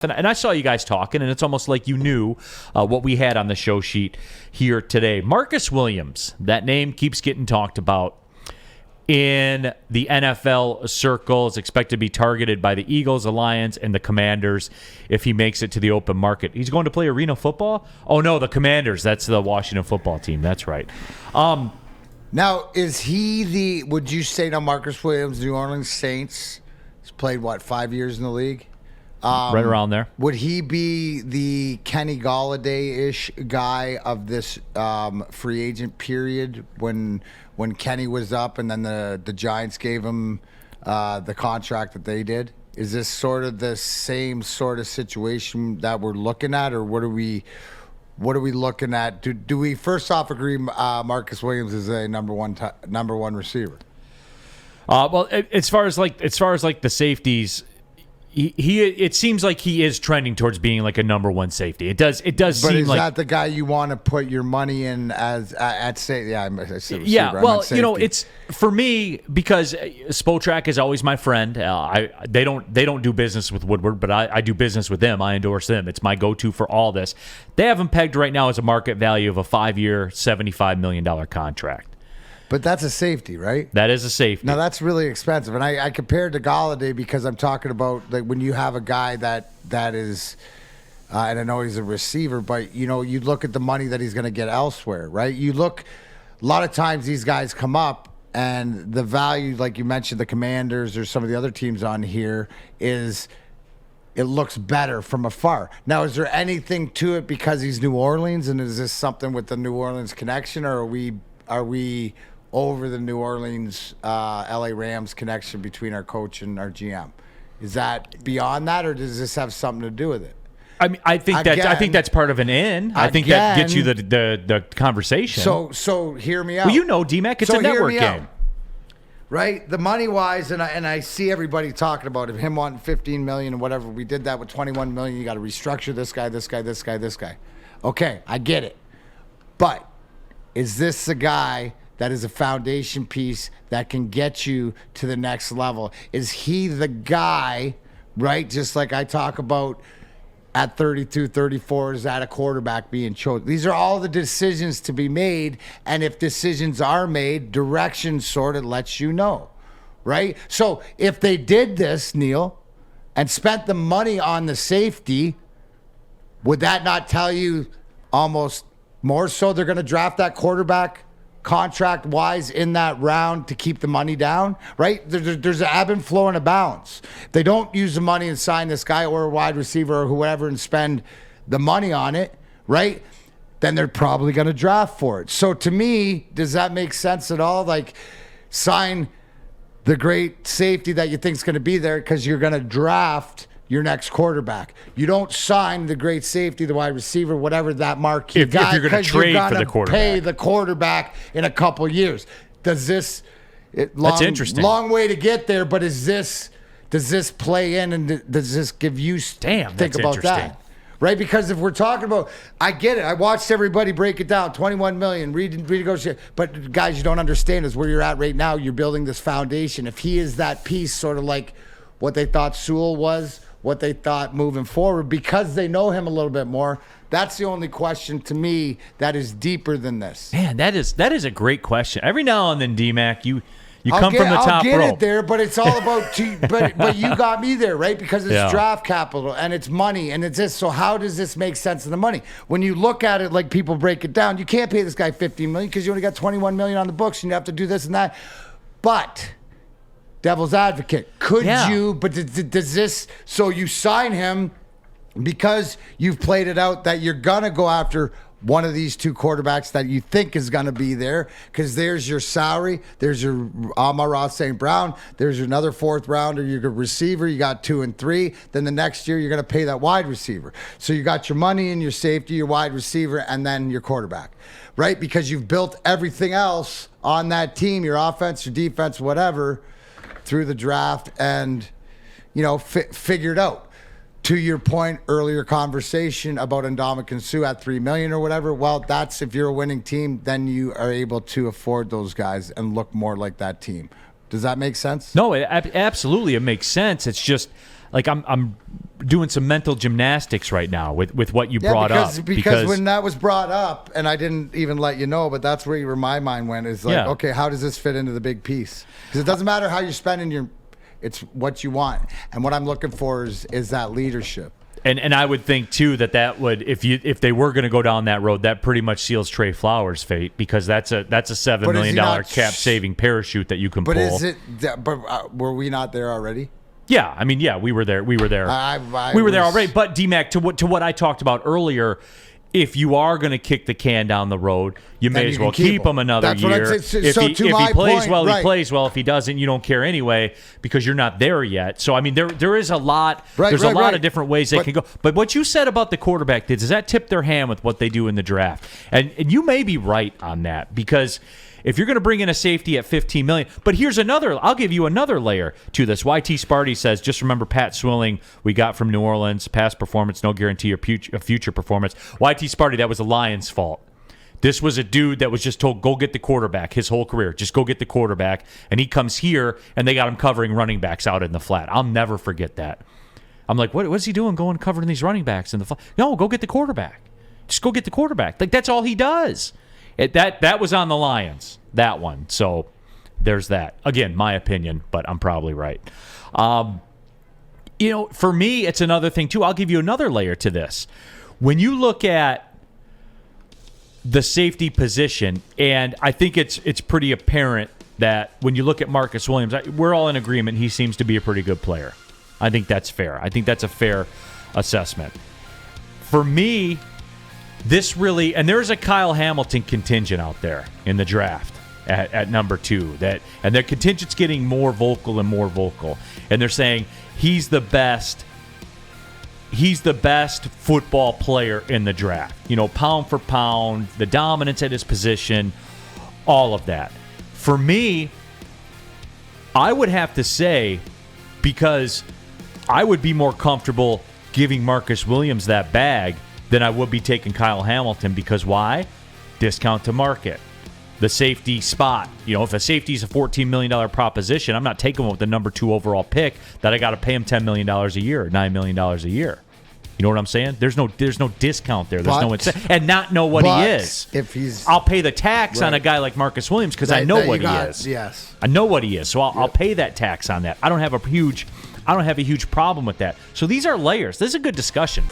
And I saw you guys talking, and it's almost like you knew what we had on the show sheet here today. Marcus Williams, that name keeps getting talked about in the NFL circles, expected to be targeted by the Eagles, the Lions, and the Commanders if he makes it to the open market. He's going to play arena football? Oh, no, the Commanders. That's the Washington football team. That's right. Now, is he would you say now Marcus Williams, New Orleans Saints, has played, 5 years in the league? Right around there. Would he be the Kenny Golladay-ish guy of this free agent period when Kenny was up and then the Giants gave him the contract that they did? Is this sort of the same sort of situation that we're looking at, or what are we looking at? Do we first off agree Marcus Williams is a number one receiver? Well, as far as the safeties. It seems like he is trending towards being like a number one safety. It does seem like. But is that the guy you want to put your money in at safety? Yeah, I said receiver. Yeah, well, it's for me because Spotrac is always my friend. They don't do business with Woodward, but I do business with them. I endorse them. It's my go-to for all this. They have him pegged right now as a market value of a 5-year, $75 million contract. But that's a safety, right? That is a safety. Now, that's really expensive. And I compared to Golladay because I'm talking about like when you have a guy that is, and I know he's a receiver, but, you look at the money that he's going to get elsewhere, right? You look, a lot of times these guys come up and the value, like you mentioned, the Commanders or some of the other teams on here is it looks better from afar. Now, is there anything to it because he's New Orleans, and is this something with the New Orleans connection, or are we over the New Orleans, LA Rams connection between our coach and our GM? Is that beyond that, or does this have something to do with it? I mean, I think that's part of an in. I think that gets you the conversation. So hear me out. Well, D-Mac, it's a network game. Right? The money-wise, and I see everybody talking about him wanting $15 million and whatever. We did that with $21 million. You got to restructure this guy, this guy, this guy, this guy. Okay, I get it. But is this a guy that is a foundation piece that can get you to the next level? Is he the guy, right? Just like I talk about at 32, 34, is that a quarterback being chosen? These are all the decisions to be made. And if decisions are made, direction sort of lets you know, right? So if they did this, Neal, and spent the money on the safety, would that not tell you almost more so they're going to draft that quarterback contract-wise in that round to keep the money down, right? There's an ebb and flow and a balance. If they don't use the money and sign this guy or a wide receiver or whoever and spend the money on it, right, then they're probably going to draft for it. So to me, does that make sense at all? Like, sign the great safety that you think is going to be there because you're going to draft your next quarterback. You don't sign the great safety, the wide receiver, whatever that marquee guy, if you're going to trade for the quarterback. Pay the quarterback in a couple years. That's interesting. Long way to get there, but does this play in, and does this give you think about that? Right? Because if we're talking about, I get it. I watched everybody break it down. 21 million, renegotiate. But guys, you don't understand is where you're at right now. You're building this foundation. If he is that piece, sort of like what they thought Sewell was, what they thought moving forward, because they know him a little bit more. That's the only question to me that is deeper than this. Man, that is a great question. Every now and then, D-Mac, you come from the top rope. I'll get it there, but it's all about but you got me there, right? Because it's draft capital and it's money and it's this. So how does this make sense of the money? When you look at it like people break it down, you can't pay this guy $15 million because you only got $21 million on the books and you have to do this and that. But devil's advocate, could you, but does this, so you sign him because you've played it out that you're going to go after one of these two quarterbacks that you think is going to be there, because there's your salary, there's your Amon-Ra St. Brown, there's another fourth rounder, you're a receiver, you got 2 and 3, then the next year you're going to pay that wide receiver. So you got your money and your safety, your wide receiver, and then your quarterback, right? Because you've built everything else on that team, your offense, your defense, whatever, through the draft and, figured out. To your point, earlier conversation about Ndamukong Suh at $3 million or whatever, well, that's if you're a winning team, then you are able to afford those guys and look more like that team. Does that make sense? No, absolutely, it makes sense. It's just like I'm doing some mental gymnastics right now with what you brought up. Because when that was brought up, and I didn't even let you know, but that's where my mind went, is like, okay, how does this fit into the big piece? Because it doesn't matter how you're spending it's what you want. And what I'm looking for is that leadership. And I would think too that would, if they were going to go down that road, that pretty much seals Trey Flowers' fate, because that's a $7 million cap saving parachute that you can pull. But were we not there already? Yeah, I mean, yeah, we were there. We were there already. But D-Mac, to what I talked about earlier, if you are going to kick the can down the road, you may as well keep him another year. If he plays well, he plays well. If he doesn't, you don't care anyway, because you're not there yet. So I mean, there is a lot. There's a lot of different ways they can go. But what you said about the quarterback, does that tip their hand with what they do in the draft? And you may be right on that, because if you're going to bring in a safety at $15 million, but here's another. I'll give you another layer to this. YT Sparty says, just remember Pat Swilling we got from New Orleans. Past performance, no guarantee of future performance. YT Sparty, that was the Lions' fault. This was a dude that was just told, go get the quarterback his whole career. Just go get the quarterback. And he comes here, and they got him covering running backs out in the flat. I'll never forget that. I'm like, what's he doing going covering these running backs in the flat? No, go get the quarterback. Just go get the quarterback. Like, that's all he does. That was on the Lions, that one. So there's that. Again, my opinion, but I'm probably right. For me, it's another thing, too. I'll give you another layer to this. When you look at the safety position, and I think it's pretty apparent that when you look at Marcus Williams, we're all in agreement he seems to be a pretty good player. I think that's fair. I think that's a fair assessment. For me, this really, and there's a Kyle Hamilton contingent out there in the draft at number 2, and their contingent's getting more vocal, and they're saying he's the best football player in the draft. Pound for pound, the dominance at his position, all of that. For me, I would have to say, because I would be more comfortable giving Marcus Williams that bag than I would be taking Kyle Hamilton, because why? Discount to market. The safety spot. If a safety is a $14 million proposition, I'm not taking him with the number 2 overall pick that I got to pay him $10 million a year, $9 million a year. You know what I'm saying? There's no discount there. There's no incentive. And not know what he is. I'll pay the tax on a guy like Marcus Williams because I know what he is. Yes. I know what he is. So I'll pay that tax on that. I don't have a huge problem with that. So these are layers. This is a good discussion.